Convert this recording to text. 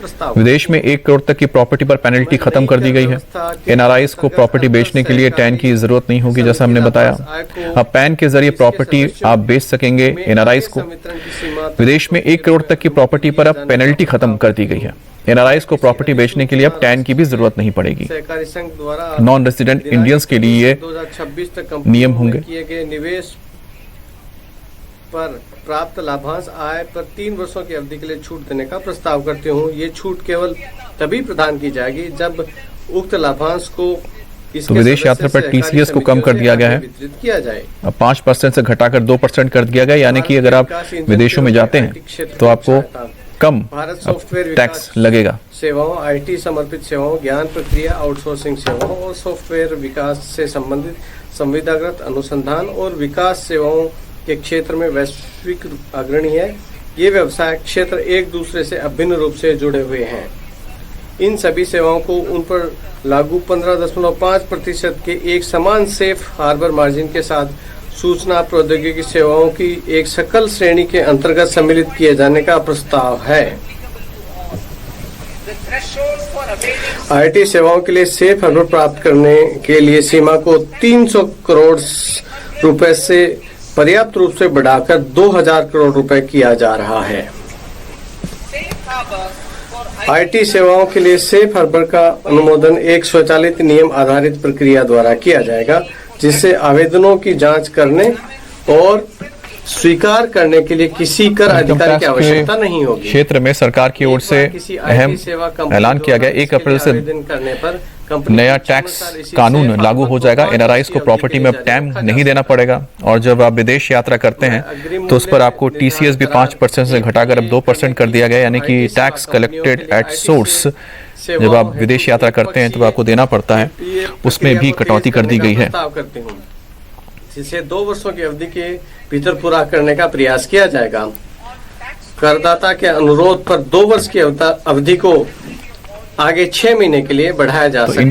विदेश में 1 करोड़ तक की प्रॉपर्टी पर पेनल्टी खत्म कर दी गई है। एनआरआईज को प्रॉपर्टी बेचने के लिए टैन की जरूरत नहीं होगी, जैसा हमने बताया। अब पैन के जरिए प्रॉपर्टी आप बेच सकेंगे एनआरआईज को। विदेश में 1 करोड़ तक की प्रॉपर्टी पर अब पेनल्टी खत्म कर दी गई है। एनआरआईज को प्रॉपर्टी बेचने के लिए अब टैन की भी जरूरत नहीं पड़ेगी। नॉन रेजिडेंट इंडियंस के लिए ये 2026 तक नियम होंगे। किए गए निवेश पर प्राप्त लाभांश आय पर 3 वर्षों की अवधि के लिए छूट देने का प्रस्ताव करती हूँ। ये छूट केवल तभी प्रदान की जाएगी जब उक्त लाभांश को तो विदेश यात्रा पर टीसीएस को कम कर दिया गया है। वितरित किया जाए। अब 5% से घटाकर 2% कर दिया गया, यानी कि अगर आप विदेशों में जाते हैं तो आपको कम टैक्स लगेगा। सेवाओं, आईटी समर्पित सेवाओं, ज्ञान प्रक्रिया आउटसोर्सिंग सेवाओं और सॉफ्टवेयर विकास से संबंधित संविदागत अनुसंधान और विकास सेवाओं के क्षेत्र में वैश्विक अग्रणी है। ये व्यवसाय क्षेत्र एक दूसरे से अभिन्न रूप से जुड़े हुए हैं। इन सभी सेवाओं को उन पर लागू 15.5% के एक समान सेफ हार्बर मार्जिन के साथ सूचना प्रौद्योगिकी सेवाओं की एक सकल श्रेणी के अंतर्गत सम्मिलित किए जाने का प्रस्ताव है। आईटी सेवाओं के लिए सेफ हार्बर प्राप्त करने के लिए सीमा को 300 करोड़ रुपए से पर्याप्त रूप से बढ़ाकर 2000 करोड़ रुपए किया जा रहा है। आईटी सेवाओं के लिए सेफ हार्बर का अनुमोदन एक स्वचालित नियम आधारित प्रक्रिया द्वारा किया जाएगा, जिससे आवेदनों की जांच करने और स्वीकार करने के लिए किसी कर अधिकारी की आवश्यकता नहीं होगी। क्षेत्र में सरकार की ओर से अहम ऐलान किया गया। 1 अप्रैल से नया टैक्स कानून लागू हो जाएगा। एनआरआईज को प्रॉपर्टी में अब टैम नहीं देना पड़ेगा और जब आप विदेश यात्रा करते हैं तो उस पर आपको टीसीएस भी 5% से घटाकर अब 2% कर दिया गया, यानी कि टैक्स कलेक्टेड एट सोर्स जब आप विदेश यात्रा करते हैं तो आपको देना पड़ता है, उसमें भी कटौती कर दी गई है, जिसे 2 वर्षों की अवधि के भीतर पूरा करने का प्रयास किया जाएगा। करदाता के अनुरोध पर 2 वर्ष की अवधि को आगे 6 महीने के लिए बढ़ाया जा सकता है।